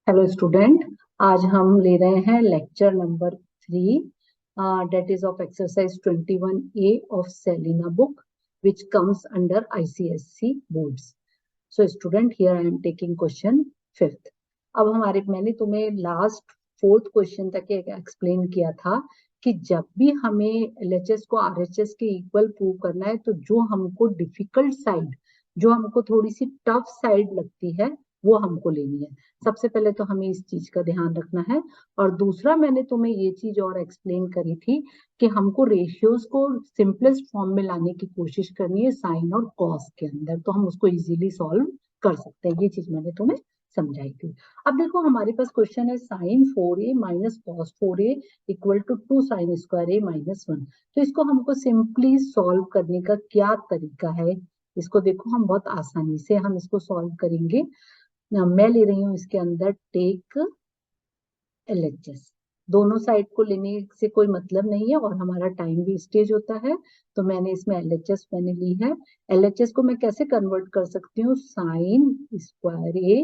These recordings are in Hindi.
Hello student. आज हम ले रहे हैं lecture number 3 date is of exercise 21A of Selina book which comes under ICSC boards. So student, here I am taking question 5th। अब मैंने तुम्हें लास्ट 4th क्वेश्चन तक एक्सप्लेन किया था कि जब भी हमें LHS को RHS के इक्वल प्रूव करना है तो जो हमको डिफिकल्ट साइड, जो हमको थोड़ी सी टफ साइड लगती है वो हमको लेनी है। सबसे पहले तो हमें इस चीज का ध्यान रखना है। और दूसरा, मैंने तुम्हें ये चीज और एक्सप्लेन करी थी कि हमको रेशियोज को सिंपलेस्ट फॉर्म में लाने की कोशिश करनी है साइन और कॉस के अंदर, तो हम उसको इजीली सॉल्व कर सकते हैं। ये चीज मैंने तुम्हें समझाई थी। अब देखो, हमारे पास क्वेश्चन है sine 4a minus cos 4a equal to 2 sine square a minus 1। तो इसको हमको सिंपली सॉल्व करने का क्या तरीका है, इसको देखो, हम बहुत आसानी से हम इसको सॉल्व करेंगे। मैं ले रही हूँ इसके अंदर टेक LHS। दोनों साइड को लेने से कोई मतलब नहीं है और हमारा टाइम वेस्टेज होता है, तो मैंने इसमें LHS मैंने ली है। LHS को मैं कैसे कन्वर्ट कर सकती हूँ, साइन स्क्वायर ए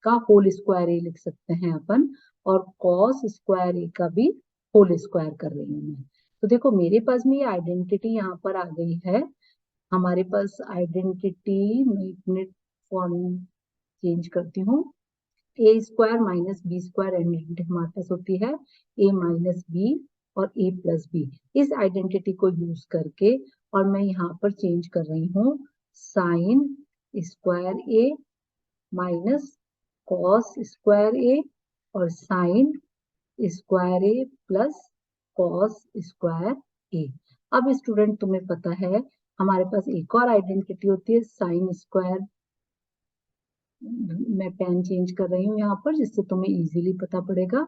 का होल स्क्वायर ए लिख सकते हैं अपन, और कॉस स्क्वायर ए का भी होल स्क्वायर कर रही हूँ मैं। तो देखो, मेरे पास में ये आइडेंटिटी यहाँ पर आ गई है। हमारे पास आइडेंटिटी, एक मिनट फॉर्म चेंज करती हूँ। A square minus B square identity हमारे पास होती है ए माइनस बी और ए प्लस बी। इस आइडेंटिटी को यूज करके और मैं यहाँ पर चेंज कर रही हूँ sine square A minus cos square A और sine square A plus cos square A. अब स्टूडेंट, तुम्हें पता है हमारे पास एक और आइडेंटिटी होती है साइन स्क्वायर। मैं पेन चेंज कर रही हूँ यहाँ पर, जिससे तुम्हें इजीली पता पड़ेगा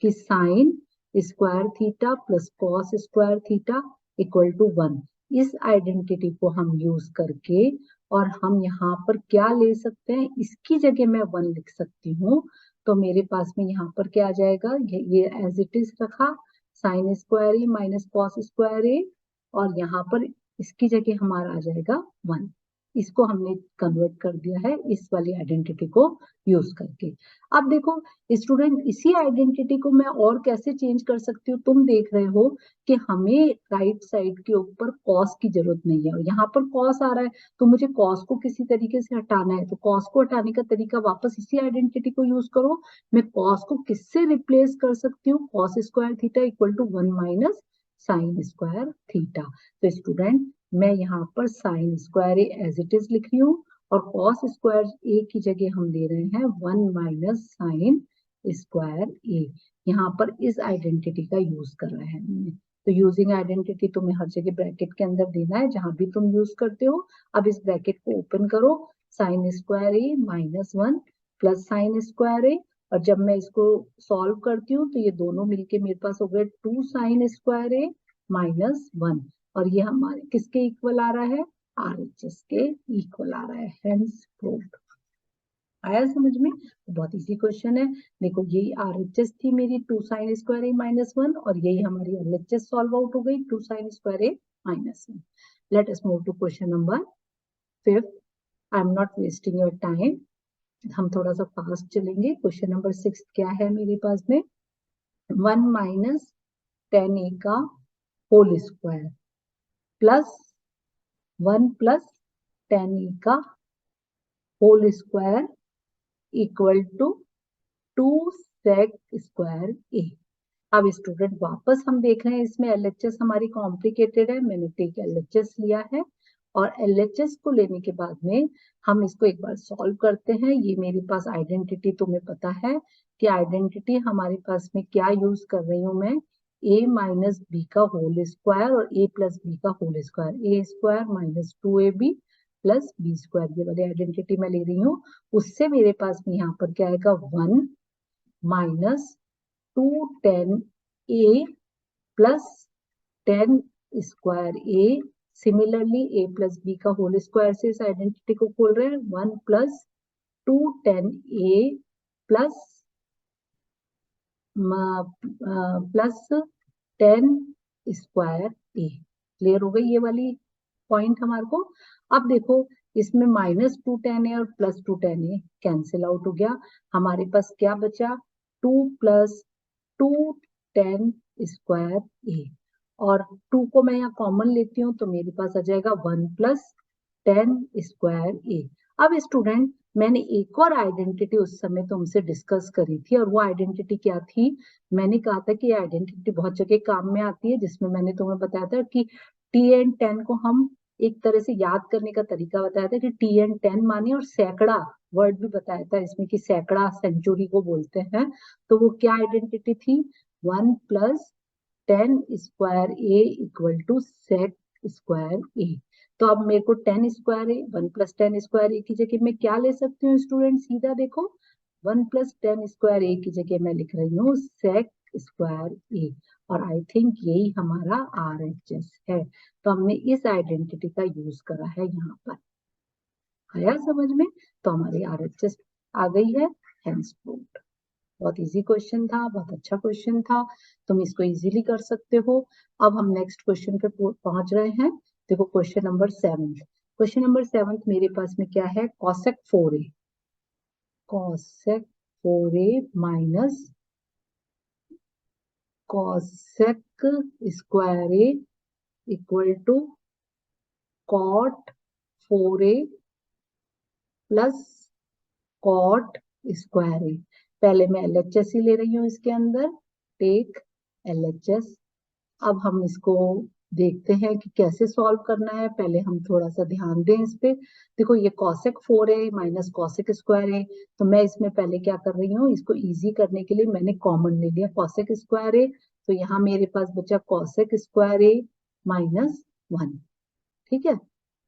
कि sine square theta plus cos square theta equal to 1। इस आइडेंटिटी को हम यूज करके और हम यहाँ पर क्या ले सकते हैं, इसकी जगह मैं 1 लिख सकती हूँ। तो मेरे पास में यहाँ पर क्या आ जाएगा, ये एज इट इज रखा, sign square A minus cos square A, और यहाँ पर इसकी जगह हमारा आ जाएगा 1। इसको हमने कन्वर्ट कर दिया है इस वाली आइडेंटिटी को यूज करके। अब देखो स्टूडेंट, इसी आइडेंटिटी को मैं और कैसे चेंज कर सकती हूँ। तुम देख रहे हो कि हमें राइट साइड के ऊपर कॉस की जरूरत नहीं है और यहाँ पर कॉस आ रहा है, तो मुझे कॉस को किसी तरीके से हटाना है। तो कॉस को हटाने का तरीका वापस इसी आइडेंटिटी को यूज करो। मैं कॉस को किससे रिप्लेस कर सकती हूँ, cos square theta equal to 1 minus sine square theta. तो स्टूडेंट, मैं यहाँ पर sine square A as it is लिख रही हूँ और कॉस स्क्वायर ए की जगह हम ले रहे हैं 1 माइनस साइन स्क्वायर ए। यहाँ पर इस आइडेंटिटी का यूज कर रहे हैं हमने। तो यूजिंग आइडेंटिटी तुम्हें हर जगह ब्रैकेट के अंदर देना है जहां भी तुम यूज करते हो। अब इस ब्रैकेट को ओपन करो, sign square A minus 1 plus sign square A, और जब मैं इसको सॉल्व करती हूँ तो ये दोनों मिलके मेरे पास हो गए 2 साइन स्क्वायर ए माइनस 1, और ये हमारे किसके इक्वल आ रहा है, RHS के इक्वल आ रहा है। Hence proved. आया समझ में? तो बहुत इजी क्वेश्चन है। देखो, यही RHS थी मेरी 2 साइन स्क्वायर ए माइनस 1, और यही हमारी LHS सॉल्व आउट हो गई 2 sine square A minus 1। Let us move to question number 5। I am not wasting your time, हम थोड़ा सा फास्ट चलेंगे। क्वेश्चन नंबर 6 क्या है मेरे पास में, 1 माइनस 10a का whole square plus 1 plus 10a का whole square equal to 2 sec square A. अब स्टूडेंट, वापस हम देख रहे हैं इसमें LHS हमारी कॉम्प्लिकेटेड है, मैंने टेक LHS लिया है, और LHS को लेने के बाद में हम इसको एक बार सॉल्व करते हैं। ये मेरे पास आइडेंटिटी, तुम्हें पता है कि आइडेंटिटी हमारे पास में क्या यूज कर रही हूँ मैं, a माइनस बी का होल स्क्वायर और a प्लस बी का whole square, a square minus 2ab plus B square, ये वाली आइडेंटिटी मैं ले रही हूँ। उससे मेरे पास में यहाँ पर क्या आएगा, 1 minus 210a plus 10 square A. Similarly a plus B का होल स्क्वायर से इस आइडेंटिटी को खोल रहे हैं, 1 plus 210a plus plus 10 square A. Clear हो गई ये वाली पॉइंट हमारे को। अब देखो, इसमें -2tan a और +2tan a कैंसिल आउट हो गया। हमारे पास क्या बचा, 2 + 2tan स्क्वायर a, और 2 को मैं यहाँ कॉमन लेती हूँ तो मेरे पास आ जाएगा 1 + tan स्क्वायर a। अब स्टूडेंट, मैंने एक और आइडेंटिटी उस समय तुमसे डिस्कस करी थी, और वो आइडेंटिटी क्या थी, मैंने कहा था कि ये आइडेंटिटी बहुत जगह काम में आती है, जिसमें मैंने तुम्हें बताया था कि t and 10 को हम एक तरह से याद करने का तरीका बताया था कि t and 10 माने, और सैकड़ा वर्ड भी बताया था इसमें कि सैकड़ा सेंचुरी को बोलते हैं। तो वो क्या आइडेंटिटी थी, 1 + tan square a equal to sec square a। तो अब मेरे को 10 स्क्वायर है, 1 + tan स्क्वायर a की जगह मैं क्या ले सकती हूँ स्टूडेंट, सीधा देखो 1 + tan स्क्वायर a की जगह मैं लिख रही हूँ sec स्क्वायर a, और आई थिंक यही हमारा RHS है। तो हमने इस आइडेंटिटी का यूज करा है यहाँ पर, आया समझ में। तो हमारी RHS आ गई है, हेंस प्रूव्ड। बहुत इजी क्वेश्चन था, बहुत अच्छा क्वेश्चन था, तुम इसको इजीली कर सकते हो। अब हम नेक्स्ट क्वेश्चन पे पहुंच रहे हैं। देखो क्वेश्चन नंबर 7। क्वेश्चन नंबर 7 मेरे पास में क्या है, cosec 4a, cosec 4a minus cosec square a equal to cot 4a plus cot square a। पहले मैं LHS ही ले रही हूँ इसके अंदर, टेक LHS। अब हम इसको देखते हैं कि कैसे सॉल्व करना है। पहले हम थोड़ा सा ध्यान दें इस पे। देखो ये cosec 4a minus cosec square a, तो मैं इसमें पहले क्या कर रही हूँ, इसको इजी करने के लिए मैंने कॉमन ले लिया cosec स्क्वायर a। तो यहाँ मेरे पास बचा cosec स्क्वायर a माइनस 1। ठीक है,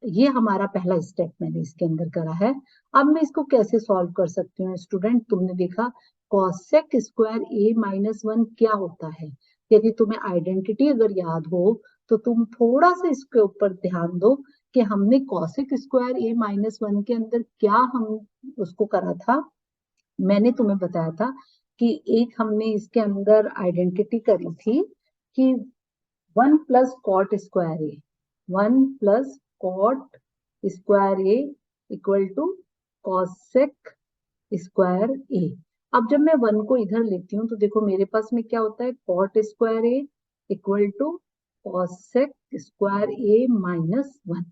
ये हमारा पहला स्टेप मैंने इसके अंदर करा है। अब मैं इसको कैसे सॉल्व कर सकती हूँ स्टूडेंट, तुमने देखा cosec स्क्वायर a माइनस 1 क्या होता है। यदि तुम्हें आइडेंटिटी अगर याद हो तो तुम थोड़ा सा इसके ऊपर ध्यान दो कि हमने cosec स्क्वायर a माइनस 1 के अंदर क्या हम उसको करा था। मैंने तुम्हें बताया था कि एक हमने इसके अंदर आइडेंटिटी करी थी कि 1 + cot square a, 1 + cot square a equal to cosec square a। अब जब मैं 1 को इधर लेती हूँ तो देखो मेरे पास में क्या होता है, cot square a equal to cosec square a minus 1।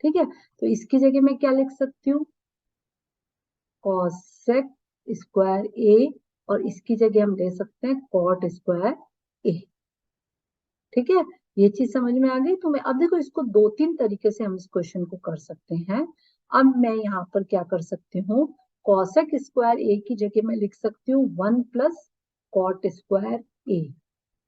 ठीक है, तो इसकी जगह मैं क्या लिख सकती हूँ, cosec स्क्वायर a, और इसकी जगह हम ले सकते हैं cot स्क्वायर a। ठीक है, ये चीज समझ में आ गई तुम्हें। अब देखो इसको 2-3 तरीके से हम इस क्वेश्चन को कर सकते हैं। अब मैं यहाँ पर क्या कर सकती हूँ, cosec स्क्वायर a की जगह मैं लिख सकती हूँ 1 + cot स्क्वायर a।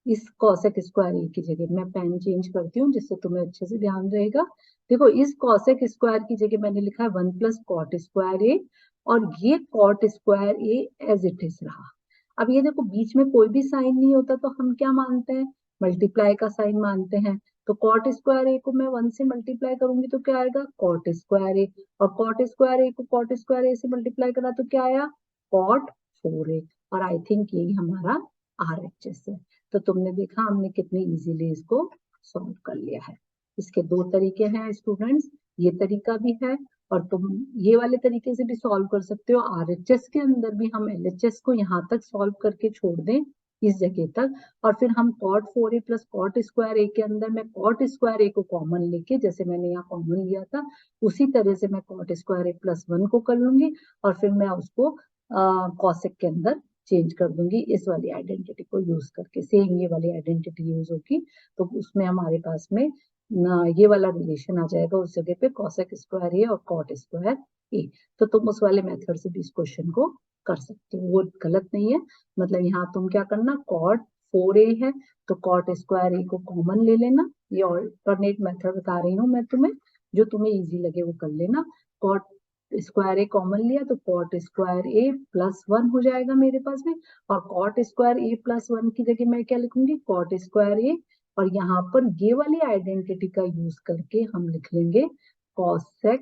इस cosec स्क्वायर a की जगह मैं पेन चेंज करती हूँ जिससे तुम्हें अच्छे से ध्यान रहेगा। देखो इस cosec स्क्वायर की जगह मैंने लिखा है 1 + cot स्क्वायर a, और ये cot square a as it is रहा। अब ये देखो बीच में कोई भी साइन नहीं होता तो हम क्या मानते हैं, मल्टीप्लाई का साइन मानते हैं। तो cot स्क्वायर a को मैं 1 से मल्टीप्लाई करूंगी तो क्या आएगा, cot स्क्वायर a, और cot स्क्वायर a को cot स्क्वायर a से मल्टीप्लाई करा तो क्या आया, cot 4a। और आई थिंक यही हमारा RHS है। तो तुमने देखा हमने कितनी इजीली इसको सॉल्व कर लिया है। इसके 2 तरीके हैं स्टूडेंट्स, ये तरीका भी है और तुम ये वाले तरीके से भी सॉल्व कर सकते हो। RHS के अंदर भी हम LHS को यहाँ तक सॉल्व करके छोड़ दें इस जगह तक, और फिर हम cot 4a + cot square a के अंदर मैं cot स्क्वायर a को कॉमन लेके, जैसे मैंने यहाँ कॉमन लिया था उसी तरह से मैं cot स्क्वायर a + 1 को कर लूंगी, और फिर मैं उसको cosec के अंदर चेंज कर दूंगी इस वाली आइडेंटिटी को यूज करके। सेम ये वाली आइडेंटिटी यूज होगी तो उसमें हमारे पास में ये वाला रिलेशन आ जाएगा उस जगह पे, cosec स्क्वायर a और cot स्क्वायर a। तो तुम उस वाले मेथड से भी इस क्वेश्चन को कर सकते हो, वो गलत नहीं है। मतलब यहाँ तुम क्या करना, cot 4a है तो cot स्क्वायर a को कॉमन ले लेना। ये ऑल्टरनेट मेथड बता रही हूँ मैं तुम्हें, जो तुम्हें इजी लगे वो कर लेना। cot स्क्वायर a कॉमन लिया तो cot स्क्वायर a + 1 हो जाएगा मेरे पास में, और cot स्क्वायर a + 1 की जगह मैं क्या लिखूंगी, cot स्क्वायर a, और यहाँ पर ये वाली आइडेंटिटी का यूज करके हम लिख लेंगे cosec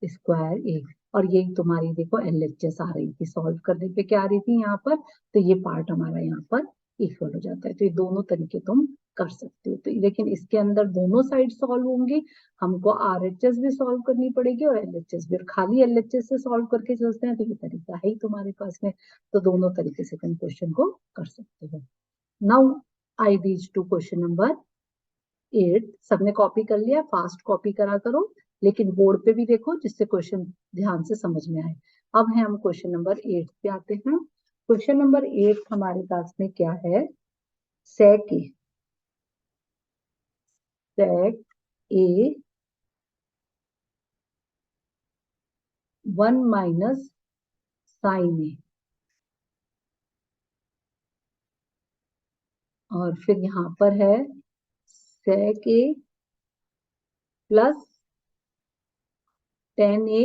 स्क्वायर a। और यही तुम्हारी देखो LHS आ रही थी, सॉल्व करने पे क्या आ रही थी यहाँ पर, तो ये पार्ट हमारा यहाँ पर इक्वल हो जाता है। तो ये दोनों तरीके तुम कर सकते हो। तो लेकिन इसके अंदर दोनों साइड सॉल्व होंगे, हमको आरएचएस भी सॉल्व करनी पड़ेगी और एलएचएस भी। और खाली एलएचएस से सॉल्व करके सोचते हैं तो ये तरीका है ही तुम्हारे पास में, तो दोनों तरीके से तुम क्वेश्चन को कर सकते हो। Now I reach to question number 8। सबने कॉपी कर लिया, फास्ट कॉपी करा करो, लेकिन बोर्ड पे भी देखो जिससे क्वेश्चन ध्यान से समझ में आए। अब है हम क्वेश्चन नंबर 8 पे आते हैं। क्वेश्चन नंबर 8 हमारे पास में क्या है, सेक ए, सेक ए 1 माइनस साइन ए, और फिर यहाँ पर है sec A plus tan A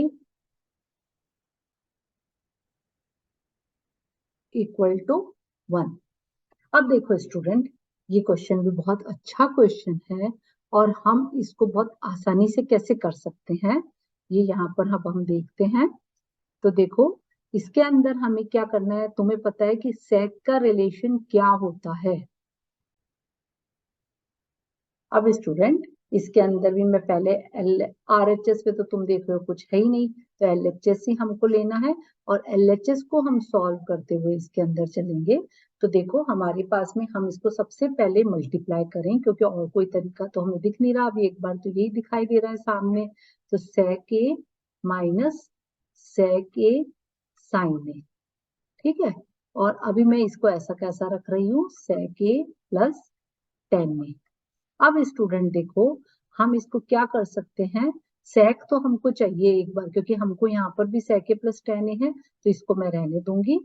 equal to 1। अब देखो स्टूडेंट, ये क्वेश्चन भी बहुत अच्छा क्वेश्चन है और हम इसको बहुत आसानी से कैसे कर सकते हैं ये यहाँ पर हम देखते हैं। तो देखो, इसके अंदर हमें क्या करना है, तुम्हें पता है कि सेक का रिलेशन क्या होता है। अब स्टूडेंट, इसके अंदर भी मैं पहले आरएचएस पे तो तुम देख रहे हो कुछ है ही नहीं, तो एलएचएस ही हमको लेना है और एलएचएस को हम सॉल्व करते हुए इसके अंदर चलेंगे। तो देखो हमारे पास में, हम इसको सबसे पहले मल्टीप्लाई करें क्योंकि और कोई तरीका तो हमें दिख नहीं रहा। अभी एक बार तो यही दिखाई दे रहा है सामने। तो सेक ए माइनस सेक ए साइन ए, ठीक है। और अभी मैं इसको ऐसा कैसा रख रही हूँ, सेक ए प्लस टेन ए। अब स्टूडेंट देखो, हम इसको क्या कर सकते हैं, सेक तो हमको चाहिए एक बार क्योंकि हमको यहाँ पर भी सेक ए प्लस टेन ए है, तो इसको मैं रहने दूंगी।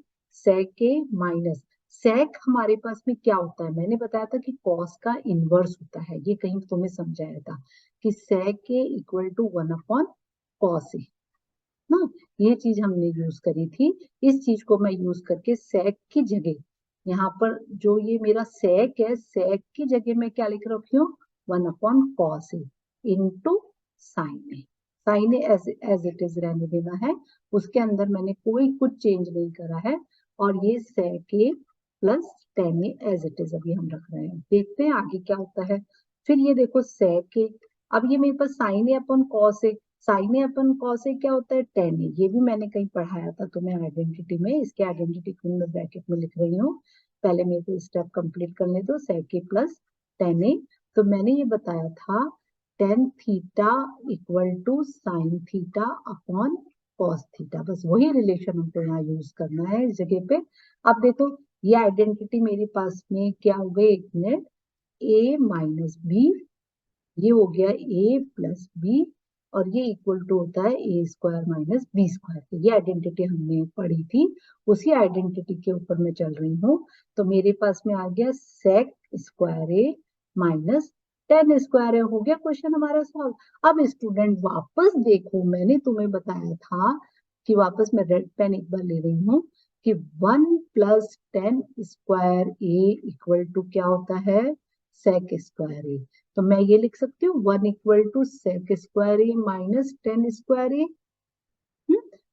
सेक ए माइनस सेक हमारे पास में क्या होता है, मैंने बताया था कि कॉस का इनवर्स होता है, ये कहीं तुम्हें समझाया था कि सेक ए इक्वल टू 1 अपॉन कॉस ए ना। ये चीज हमने यूज करी थी। इस चीज को मैं यूज करके सेक की जगह, यहाँ पर जो ये मेरा सेक है, सेक की जगह मैं क्या लिख रखी हूँ, 1 upon cos A into sine A. Sine A as it is रहने देना है, उसके अंदर मैंने कोई कुछ चेंज नहीं करा है। और ये sec A plus tan A as it is अभी हम रख रहे हैं। देखते हैं आगे क्या होता है। फिर ये देखो सेक ए, अब ये मेरे पास sign A upon cos A, sine A upon cos A क्या होता है, टेन ए। ये भी मैंने कहीं पढ़ाया था तुम्हें आइडेंटिटी में, इसके आइडेंटिटी को मैं ब्रैकेट में लिख रही हूँ। पहले मेरे को स्टेप कंप्लीट करने दो, सेक ए प्लस टेन ए। तो मैंने ये बताया था tan theta equal to sine theta upon cos theta, बस वही रिलेशन हमको यहाँ यूज करना है इस जगह पे। अब देखो, ये आइडेंटिटी मेरे पास में क्या हो गई, एक मिनट, ए माइनस बी, ये हो गया ए प्लस बी, और ये इक्वल टू होता है A square minus B square. ये आइडेंटिटी हमने पढ़ी थी, उसी आइडेंटिटी के ऊपर मैं चल रही हूँ। तो मेरे पास में आ गया सेक square A minus tan square ए, हो गया क्वेश्चन हमारा सॉल्व। अब स्टूडेंट वापस देखो, मैंने तुम्हें बताया था कि वापस मैं रेड पेन एक बार ले रही हूँ कि 1 plus tan square A equal to क्या होता है, सेक स्क्वायर ए। तो मैं ये लिख सकती हूँ 1 equal to sec square A minus tan square A.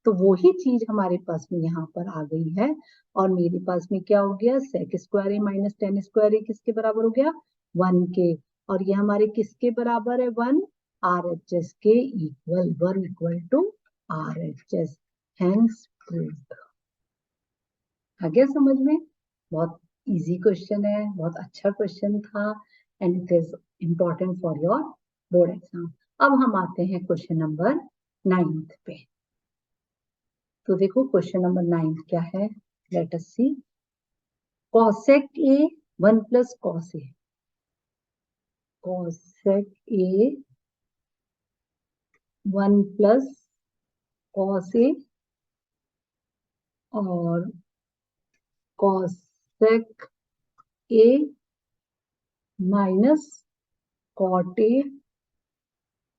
तो वही चीज हमारे पास में यहाँ पर आ गई है। और मेरे पास में क्या हो गया, सेक square A minus tan square ए किसके बराबर हो गया, 1 के। और ये हमारे किसके बराबर है, 1 आर एच एस के equal, 1 equal to R H S, hence proved. आ गया समझ में। बहुत इजी क्वेश्चन है, बहुत अच्छा क्वेश्चन था, and it is important for your board exam. अब हम आते हैं क्वेश्चन नंबर 9 पे। तो देखो क्वेश्चन नंबर 9 क्या है, let us see. Cosec A 1 plus cos A, cosec A 1 plus cos A और cosec A minus cot A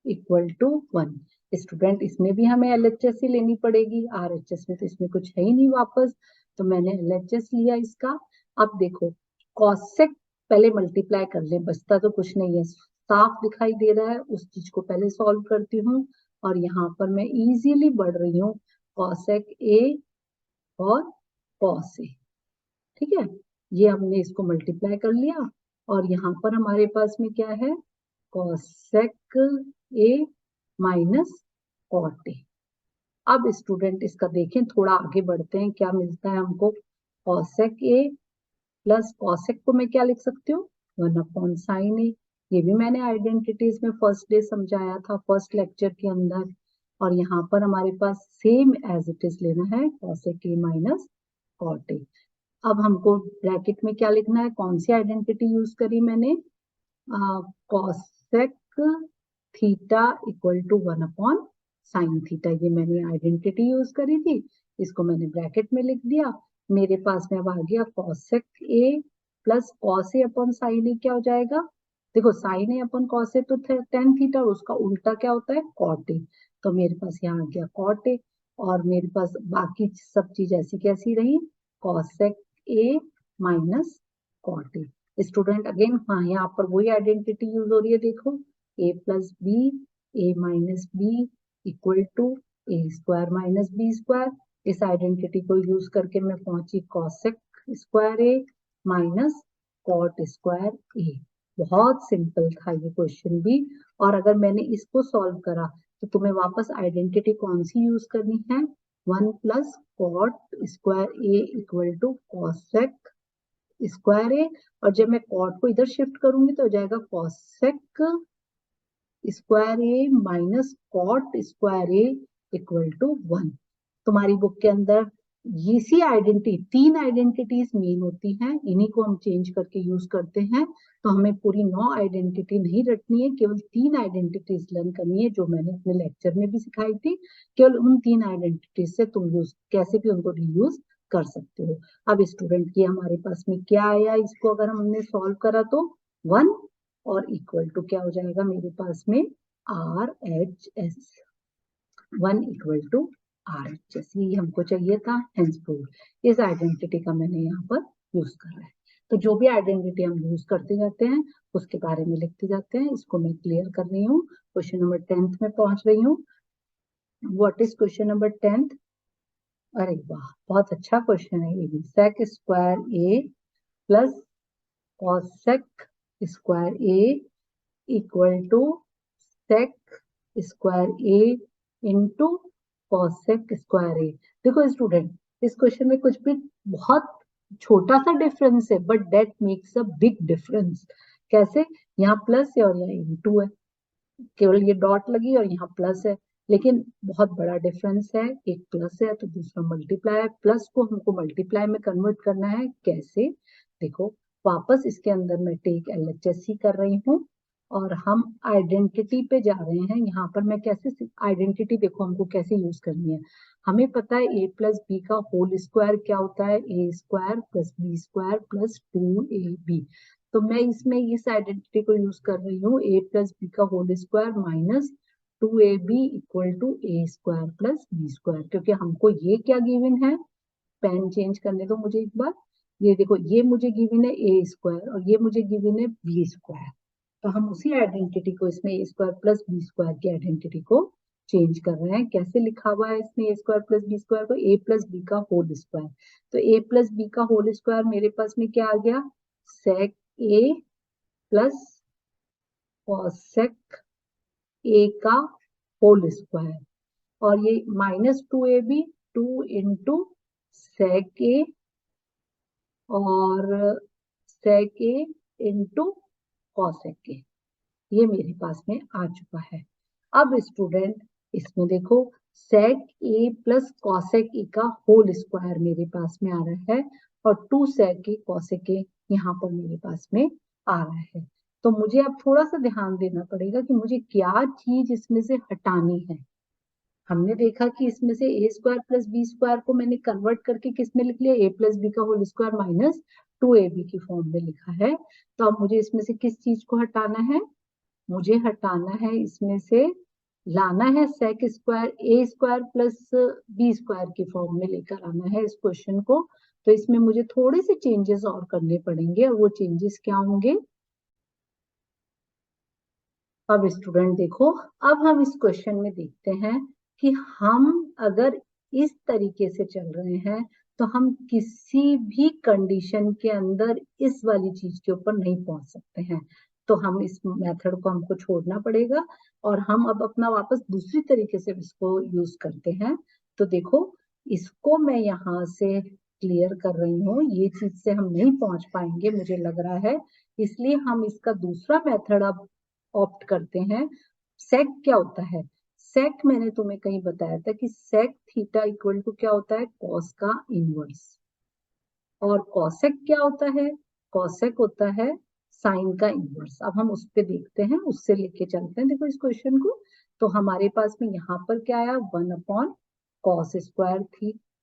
equal to 1। Student, इसमें भी हमें एलएचएस ही लेनी पड़ेगी, आरएचएस में तो इसमें कुछ है ही नहीं वापस, तो मैंने एलएचएस लिया इसका। अब देखो, कॉसेक पहले मल्टीप्लाई कर ले, बचता तो कुछ नहीं है, साफ दिखाई दे रहा है, उस चीज को पहले सॉल्व करती हूँ। और यहाँ पर मैं इजीली बढ़ रही हूँ कॉसेक ए और कॉस ए, ठीक है। ये हमने इसको मल्टीप्लाई कर लिया और यहाँ पर हमारे पास में क्या है, cosec A minus cot A. अब स्टूडेंट इसका देखें, थोड़ा आगे बढ़ते हैं, क्या मिलता है हमको, कॉसेक ए प्लस कॉसेक को मैं क्या लिख सकती हूँ, 1/sin ए। ये भी मैंने आइडेंटिटीज में फर्स्ट डे समझाया था, फर्स्ट लेक्चर के अंदर। और यहाँ पर हमारे पास सेम एज इट इज लेना है, cosec A minus cot A. अब हमको ब्रैकेट में क्या लिखना है, कौन सी आइडेंटिटी यूज करी मैंने, cosec theta equal to 1/sin theta, ये मैंने आइडेंटिटी यूज करी थी, इसको मैंने ब्रैकेट में लिख दिया। मेरे पास में अब आ गया cosec A plus cos A upon sine A, क्या हो जाएगा, देखो sine A upon cos A तो टेन थीटा, और उसका उल्टा क्या होता है, कॉट ए। तो मेरे पास यहाँ आ गया कॉट ए, और मेरे पास बाकी सब चीज ऐसी कैसी रही, cosec A minus cot A. Student again, हाँ यहाँ पर वही आइडेंटिटी यूज हो रही है, देखो a plus B, A minus B equal to A square minus B square. इस आइडेंटिटी को यूज करके मैं पहुंची cosec square A minus cot square A. बहुत सिंपल था ये क्वेश्चन भी। और अगर मैंने इसको सॉल्व करा तो तुम्हें वापस आइडेंटिटी कौन सी यूज करनी है, 1 plus cot square A equal to cosec square A. और जब मैं कॉट को इधर शिफ्ट करूंगी तो हो जाएगा cosec square A minus cot square A equal to 1। तुम्हारी बुक के अंदर इसी आइडेंटिटी, 3 आइडेंटिटीज मेन होती हैं, इन्हीं को हम चेंज करके यूज करते हैं। तो हमें पूरी 9 आइडेंटिटी नहीं रटनी है, केवल 3 आइडेंटिटीज लर्न करनी है, जो मैंने अपने लेक्चर में भी सिखाई थी। केवल उन 3 आइडेंटिटीज से तुम यूज कैसे भी उनको रीयूज कर सकते हो। अब स्टूडेंट की हमारे पास में क्या आया, इसको अगर हमने सॉल्व करा तो 1 और इक्वल टू क्या हो जाएगा मेरे पास में, R H S, 1 equal to R H S, ये हमको चाहिए था। हेंसफोर्थ इस आइडेंटिटी का मैंने यहाँ पर यूज कर रहा है। तो जो भी आइडेंटिटी हम यूज करते जाते हैं उसके बारे में लिखते जाते हैं। इसको मैं क्लियर कर रही हूँ, क्वेश्चन नंबर 10th में पहुंच रही हूँ। What is question number 10th, अरे वाह बहुत अच्छा क्वेश्चन है ये भी। Sec square A plus cosec square A equal to sec square A into cosec square A. देखो स्टूडेंट, इस क्वेश्चन में कुछ भी बहुत छोटा सा डिफरेंस है, but that makes a big difference. कैसे, यहाँ प्लस है और यहाँ इंटू है, केवल ये डॉट लगी और यहाँ प्लस है, लेकिन बहुत बड़ा डिफरेंस है। एक प्लस है तो दूसरा मल्टीप्लाई है, प्लस को हमको मल्टीप्लाई में कन्वर्ट करना है, कैसे, देखो वापस इसके अंदर मैं टेक एलएचएससी कर रही हूँ और हम आइडेंटिटी पे जा रहे हैं। यहाँ पर मैं कैसे आइडेंटिटी, देखो हमको कैसे यूज करनी है, हमें पता है ए प्लस बी का होल स्क्वायर क्या होता है, A square plus B square plus 2ab। तो मैं इसमें इस आइडेंटिटी को यूज कर रही हूँ, ए प्लस बी का whole square minus 2ab equal to A square plus B square. क्योंकि हमको ये क्या गिवन है, पेन चेंज करने दो मुझे एक बार, ये देखो ये मुझे गिवन है ए स्क्वायर और ये मुझे गिवन है बी स्क्वायर। तो हम उसी आइडेंटिटी को इसमें ए स्क्वायर प्लस बी स्क्वायर की आइडेंटिटी को चेंज कर रहे हैं। कैसे लिखा हुआ है इसमें ए स्क्वायर प्लस बी स्क्वायर को, ए प्लस बी का होल स्क्वायर। तो ए प्लस बी का होल स्क्वायर मेरे पास में क्या आ गया, सेक ए प्लस कॉसेक ए का होल स्क्वायर, और ये माइनस 2ab, 2 इंटू सेक ए और सेक ए इंटू कॉसेक ए, ये मेरे पास में आ चुका है। अब स्टूडेंट इसमें देखो, सेक ए प्लस कॉसेक ए का होल स्क्वायर मेरे पास में आ रहा है और 2 सेक ए कॉसेक ए यहाँ पर मेरे पास में आ रहा है। तो मुझे अब थोड़ा सा ध्यान देना पड़ेगा कि मुझे क्या चीज इसमें से हटानी है। हमने देखा कि इसमें से ए स्क्वायर प्लस बी स्क्वायर को मैंने कन्वर्ट करके किस में लिख लिया, ए प्लस बी का होल स्क्वायर माइनस 2ab की फॉर्म में लिखा है। तो अब मुझे इसमें से किस चीज को हटाना है, मुझे हटाना है इसमें से, लाना है सेक स्क्वायर ए स्क्वायर प्लस बी स्क्वायर की फॉर्म में लेकर आना है इस क्वेश्चन को। तो इसमें मुझे थोड़े से चेंजेस और करने पड़ेंगे, और वो चेंजेस क्या होंगे। अब स्टूडेंट देखो, अब हम इस क्वेश्चन में देखते हैं कि हम अगर इस तरीके से चल रहे हैं तो हम किसी भी कंडीशन के अंदर इस वाली चीज के ऊपर नहीं पहुंच सकते हैं। तो हम इस मेथड को हमको छोड़ना पड़ेगा और हम अब अपना वापस दूसरी तरीके से इसको यूज करते हैं। तो देखो, इसको मैं यहाँ से क्लियर कर रही हूँ, ये चीज से हम नहीं पहुंच पाएंगे मुझे लग रहा है, इसलिए हम इसका दूसरा मेथड अब ऑप्ट करते हैं। सेक क्या होता है? सेक मैंने तुम्हें कहीं बताया था कि सेक थीटा इक्वल टू क्या होता है? कॉस का इनवर्स। और कॉसेक क्या होता है? कॉसेक होता है साइन का इनवर्स। अब हम उस पे देखते हैं, उससे लेके चलते हैं देखो इस क्वेश्चन को। तो हमारे पास में यहाँ पर क्या आया? 1 कॉस स्क्वायर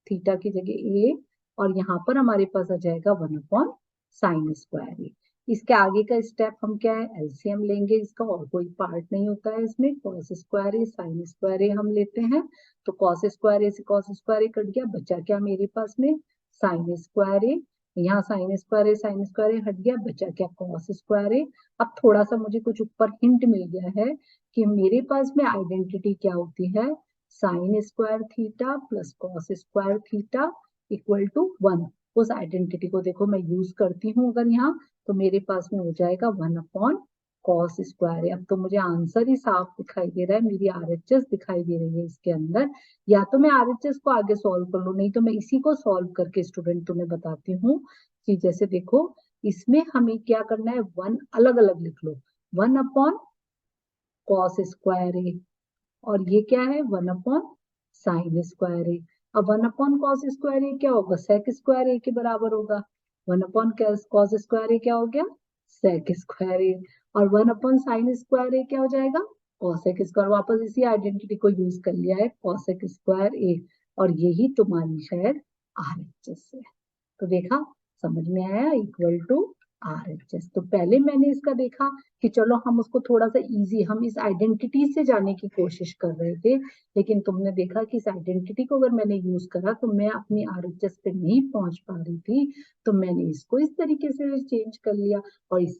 थीटा की जगह ए, और यहाँ पर हमारे पास आ जाएगा 1 साइन स्क्वायर ए। इसके आगे का स्टेप हम क्या है? एलसीएम लेंगे इसका, और कोई पार्ट नहीं होता है इसमें। कॉस स्क्वायर ए साइन स्क्वायर ए हम लेते हैं, तो कॉस स्क्वायर ए से कॉस स्क्वायर ए कट गया, बचा क्या मेरे पास में? साइन स्क्वायर ए। यहाँ साइन स्क्वायर ए हट गया, बचा क्या? Cos square A. अब थोड़ा सा मुझे कुछ ऊपर हिंट मिल गया है कि मेरे पास में आइडेंटिटी क्या होती है? Sine square theta plus cos square theta equal to 1। उस आइडेंटिटी को देखो मैं यूज करती हूँ अगर यहाँ, तो मेरे पास में हो जाएगा 1 कॉस स्क्वायर। अब तो मुझे आंसर ही साफ दिखाई दे रहा है, मेरी आरएचएस दिखाई दे रही है इसके अंदर। या तो मैं आरएचएस को आगे सॉल्व कर लूं, नहीं तो मैं इसी को सॉल्व करके स्टूडेंट तुम्हें बताती हूँ कि जैसे देखो, इसमें हमें क्या करना है? 1 अलग अलग लिख लो, 1 कॉस स्क्वायर ए, और ये क्या है? 1 साइन स्क्वायर ए। अब 1 कॉस स्क्वायर ए क्या होगा? सेक स्क्वायर ए के बराबर होगा। 1 कॉस स्क्वायर ए क्या हो गया? सेक स्क्वायर ए। और 1 साइन स्क्वायर ए क्या हो जाएगा? Cosec square. वापस इसी आइडेंटिटी को यूज कर लिया है, कॉसेक स्क्वायर ए। और यही तुम्हारी शायद आरएचएस है। तो देखा, समझ में आया? Equal to RHS. तो पहले मैंने इसका देखा कि चलो हम उसको थोड़ा सा इजी, हम इस आइडेंटिटी से जाने की कोशिश कर रहे थे, लेकिन तुमने देखा कि इस आइडेंटिटी को अगर मैंने यूज करा तो मैं अपनी आरएचएस पे नहीं पहुंच पा रही थी, तो मैंने इसको इस तरीके से चेंज कर लिया और इस